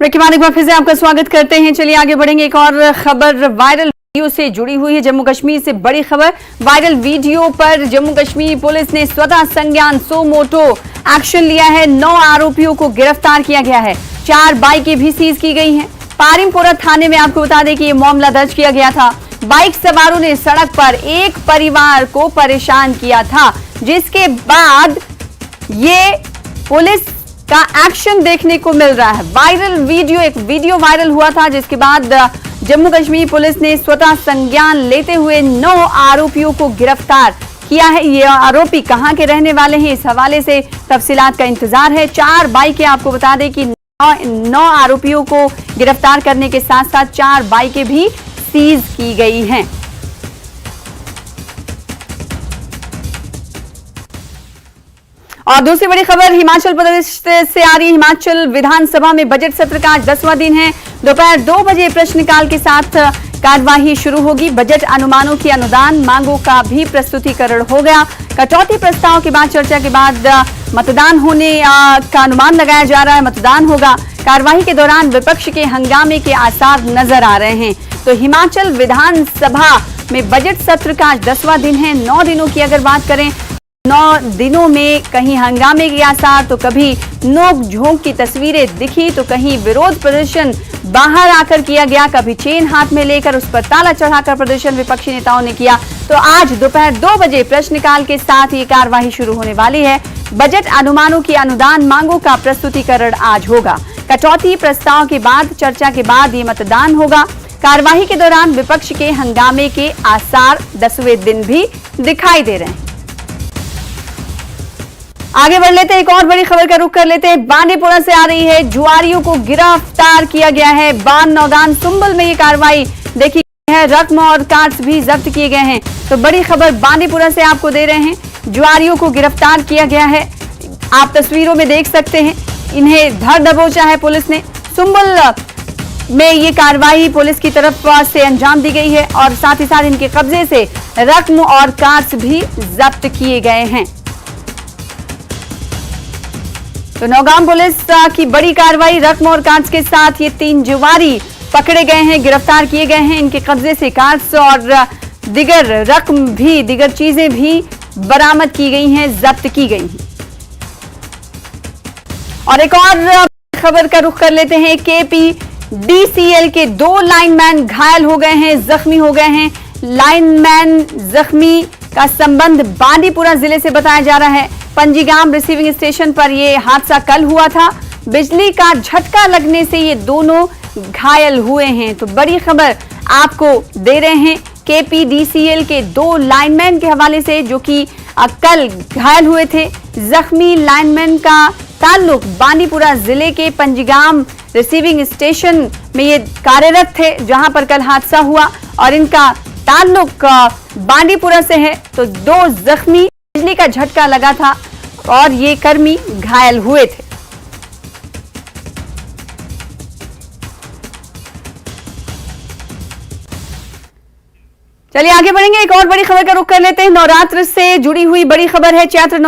Break के बाद एक बार फिर से आपका स्वागत करते हैं। चलिए आगे बढ़ेंगे। एक और खबर वायरल वीडियो से जुड़ी हुई है। जम्मू कश्मीर से बड़ी खबर। वायरल वीडियो पर जम्मू कश्मीर पुलिस ने स्वतः संज्ञान सो मोटो एक्शन लिया है। 9 आरोपियों को गिरफ्तार किया गया है। 4 बाइकें भी सीज की गई हैं। पारिमपोरा थाने में आपको बता दें कि ये मामला दर्ज किया गया था। बाइक सवारों ने सड़क पर एक परिवार को परेशान किया था, जिसके बाद ये पुलिस का एक्शन देखने को मिल रहा है। वायरल वीडियो, एक वीडियो वायरल हुआ था, जिसके बाद जम्मू कश्मीर पुलिस ने स्वतः संज्ञान लेते हुए 9 आरोपियों को गिरफ्तार किया है। ये आरोपी कहां के रहने वाले हैं, इस हवाले से तफसीलात का इंतजार है। 4 बाइकें, आपको बता दें कि 9 आरोपियों को गिरफ्तार करने के साथ साथ 4 बाइकें भी सीज की गई हैं। और दूसरी बड़ी खबर हिमाचल प्रदेश से आ रही है। हिमाचल विधानसभा में बजट सत्र का आज 10वां दिन है। दोपहर 2 बजे प्रश्नकाल के साथ कार्यवाही शुरू होगी। बजट अनुमानों की अनुदान मांगों का भी प्रस्तुतिकरण हो गया। कटौती प्रस्ताव के बाद चर्चा के बाद मतदान होने का अनुमान लगाया जा रहा है। मतदान होगा। कार्यवाही के दौरान विपक्ष के हंगामे के आसार नजर आ रहे हैं। तो हिमाचल विधानसभा में बजट सत्र का आज 10वां दिन है। 9 दिनों की अगर बात करें, 9 दिनों में कहीं हंगामे के आसार, तो कभी नोक झोंक की तस्वीरें दिखी, तो कहीं विरोध प्रदर्शन बाहर आकर किया गया, कभी चेन हाथ में लेकर उस पर ताला चढ़ाकर प्रदर्शन विपक्षी नेताओं ने किया। तो आज दोपहर 2 बजे प्रश्नकाल के साथ ये कार्यवाही शुरू होने वाली है। बजट अनुमानों की अनुदान मांगों का प्रस्तुतिकरण आज होगा। कटौती प्रस्ताव के बाद चर्चा के बाद ये मतदान होगा। कार्यवाही के दौरान विपक्ष के हंगामे के आसार 10वें दिन भी दिखाई दे रहे हैं। आगे बढ़ लेते हैं। एक और बड़ी खबर का रुख कर लेते हैं। बांदीपुरा से आ रही है। जुआरियों को गिरफ्तार किया गया है। बान नौगान सुंबल में ये कार्रवाई देखी गई है। रकम और कार्ड्स भी जब्त किए गए हैं। तो बड़ी खबर बांदीपुरा से आपको दे रहे हैं। जुआरियों को गिरफ्तार किया गया है। आप तस्वीरों में देख सकते हैं। इन्हें धर दबोचा है पुलिस ने। सुंबल में ये कार्रवाई पुलिस की तरफ से अंजाम दी गई है और साथ ही साथ इनके कब्जे से रकम और कार्ड्स भी जब्त किए गए हैं। तो नौगाम पुलिस की बड़ी कार्रवाई। रकम और कार्ड्स के साथ ये 3 जुआरी पकड़े गए हैं, गिरफ्तार किए गए हैं। इनके कब्जे से कार्ड्स और दिगर रकम भी, दिगर चीजें भी बरामद की गई हैं, जब्त की गई हैं। और एक और खबर का रुख कर लेते हैं। KPDCL के 2 लाइनमैन घायल हो गए हैं, जख्मी हो गए हैं। लाइनमैन जख्मी का संबंध बांदीपुरा जिले से बताया जा रहा है। पंजीगाम रिसीविंग स्टेशन पर यह हादसा कल हुआ था। बिजली का झटका लगने से ये दोनों घायल हुए हैं। तो बड़ी खबर आपको दे रहे हैं KPDCL के 2 लाइनमैन के हवाले से, जो कि कल घायल हुए थे। जख्मी लाइनमैन का ताल्लुक बांदीपुरा जिले के पंजीगाम रिसीविंग स्टेशन में ये कार्यरत थे, जहां पर कल हादसा हुआ, और इनका ताल्लुक बांदीपुरा से है। तो 2 जख्मी, बिजली का झटका लगा था और ये कर्मी घायल हुए थे। चलिए आगे बढ़ेंगे। एक और बड़ी खबर का रुख कर लेते हैं। नवरात्र से जुड़ी हुई बड़ी खबर है। चैत्र